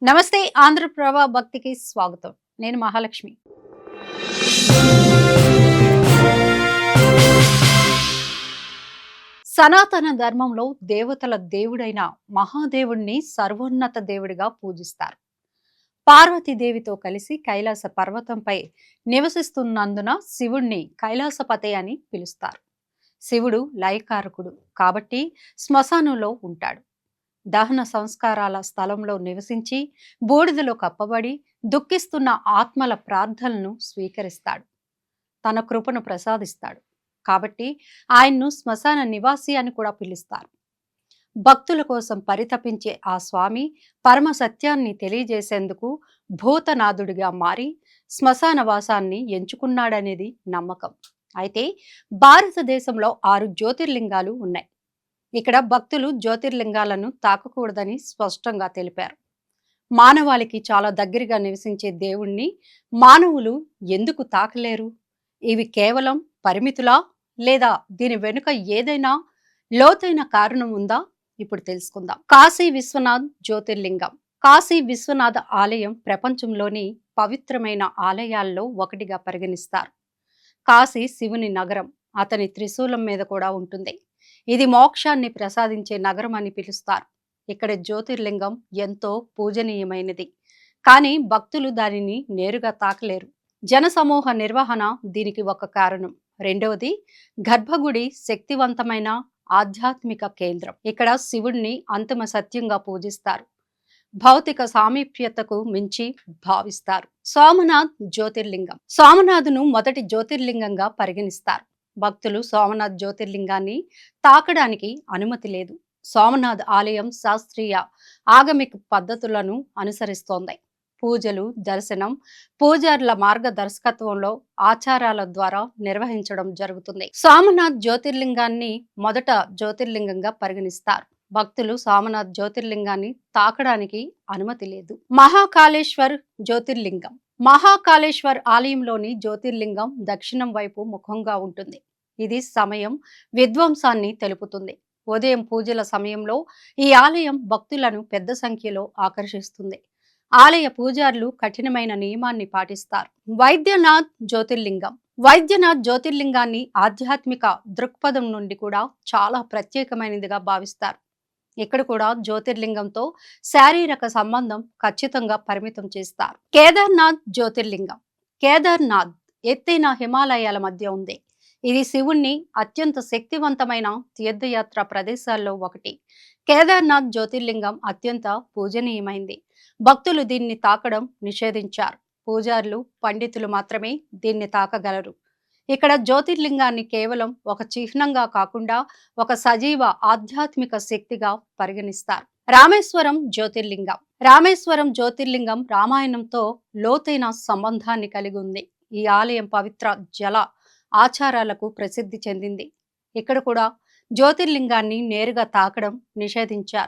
నమస్తే ఆంధ్రప్రభ భక్తికి స్వాగతం. నేను మహాలక్ష్మి. సనాతన ధర్మంలో దేవతల దేవుడైన మహాదేవుణ్ణి సర్వోన్నత దేవుడిగా పూజిస్తారు. పార్వతీదేవితో కలిసి కైలాస పర్వతంపై నివసిస్తున్నందున శివుణ్ణి కైలాసపతి అని పిలుస్తారు. శివుడు లయకారకుడు కాబట్టి శ్మశానంలో ఉంటాడు. దహన సంస్కారాల స్థలంలో నివసించి బూడిదలో కప్పబడి దుఃఖిస్తున్న ఆత్మల ప్రార్థనలను స్వీకరిస్తాడు. తన కృపను ప్రసాదిస్తాడు కాబట్టి ఆయన్ను శ్మశాన నివాసి అని కూడా పిలుస్తారు. భక్తుల కోసం పరితపించే ఆ స్వామి పరమ సత్యాన్ని తెలియజేసేందుకు భూతనాథుడిగా మారి శ్మశాన వాసాన్ని ఎంచుకున్నాడనేది నమ్మకం. అయితే భారతదేశంలో 6 జ్యోతిర్లింగాలు ఉన్నాయి. ఇక్కడ భక్తులు జ్యోతిర్లింగాలను తాకకూడదని స్పష్టంగా తెలిపారు. మానవాళికి చాలా దగ్గరగా నివసించే దేవుణ్ణి మానవులు ఎందుకు తాకలేరు? ఇవి కేవలం పరిమితులా, లేదా దీని వెనుక ఏదైనా లోతైన కారణం ఉందా? ఇప్పుడు తెలుసుకుందాం. కాశీ విశ్వనాథ్ జ్యోతిర్లింగం. కాశీ విశ్వనాథ ఆలయం ప్రపంచంలోని పవిత్రమైన ఆలయాల్లో ఒకటిగా పరిగణిస్తారు. కాశీ శివుని నగరం. అతని త్రిశూలం మీద కూడా ఉంటుంది. ఇది మోక్షాన్ని ప్రసాదించే నగరం అని పిలుస్తారు. ఇక్కడ జ్యోతిర్లింగం ఎంతో పూజనీయమైనది, కానీ భక్తులు దానిని నేరుగా తాకలేరు. జనసమూహ నిర్వహణ దీనికి ఒక కారణం. రెండవది, గర్భగుడి శక్తివంతమైన ఆధ్యాత్మిక కేంద్రం. ఇక్కడ శివుణ్ణి అంతిమ సత్యంగా పూజిస్తారు. భౌతిక సామీప్యతకు మించి భావిస్తారు. సోమనాథ్ జ్యోతిర్లింగం. సోమనాథును మొదటి జ్యోతిర్లింగంగా పరిగణిస్తారు. భక్తులు సోమనాథ్ జ్యోతిర్లింగాన్ని తాకడానికి అనుమతి లేదు. సోమనాథ్ ఆలయం శాస్త్రీయ ఆగమిక పద్ధతులను అనుసరిస్తోంది. పూజలు, దర్శనం పూజారుల మార్గదర్శకత్వంలో ఆచారాల ద్వారా నిర్వహించడం జరుగుతుంది. సోమనాథ్ జ్యోతిర్లింగాన్ని మొదట జ్యోతిర్లింగంగా పరిగణిస్తారు. భక్తులు సోమనాథ్ జ్యోతిర్లింగాన్ని తాకడానికి అనుమతి లేదు. మహాకాళేశ్వర్ జ్యోతిర్లింగం. మహాకాళేశ్వర్ ఆలయంలోని జ్యోతిర్లింగం దక్షిణం వైపు ముఖంగా ఉంటుంది. ఇది సమయం విధ్వంసాన్ని తెలుపుతుంది. ఉదయం పూజల సమయంలో ఈ ఆలయం భక్తులను పెద్ద సంఖ్యలో ఆకర్షిస్తుంది. ఆలయ పూజారులు కఠినమైన నియమాన్ని పాటిస్తారు. వైద్యనాథ్ జ్యోతిర్లింగం. వైద్యనాథ్ జ్యోతిర్లింగాన్ని ఆధ్యాత్మిక దృక్పథం నుండి కూడా చాలా ప్రత్యేకమైనదిగా భావిస్తారు. ఇక్కడ కూడా జ్యోతిర్లింగంతో శారీరక సంబంధం ఖచ్చితంగా పరిమితం చేస్తారు. కేదార్నాథ్ జ్యోతిర్లింగం. కేదార్నాథ్ ఎత్తైన హిమాలయాల మధ్య ఉంది. ఇది శివుణ్ణి అత్యంత శక్తివంతమైన తీర్థయాత్ర ప్రదేశాల్లో ఒకటి. కేదార్నాథ్ జ్యోతిర్లింగం అత్యంత పూజనీయమైంది. భక్తులు దీన్ని తాకడం నిషేధించారు. పూజారులు, పండితులు మాత్రమే దీన్ని తాకగలరు. ఇక్కడ జ్యోతిర్లింగాన్ని కేవలం ఒక చిహ్నంగా కాకుండా ఒక సజీవ ఆధ్యాత్మిక శక్తిగా పరిగణిస్తారు. రామేశ్వరం జ్యోతిర్లింగం. రామేశ్వరం జ్యోతిర్లింగం రామాయణంతో లోతైన సంబంధాన్ని కలిగి ఉంది. ఈ ఆలయం పవిత్ర జల ఆచారాలకు ప్రసిద్ధి చెందింది. ఇక్కడ కూడా జ్యోతిర్లింగాన్ని నేరుగా తాకడం నిషేధించారు.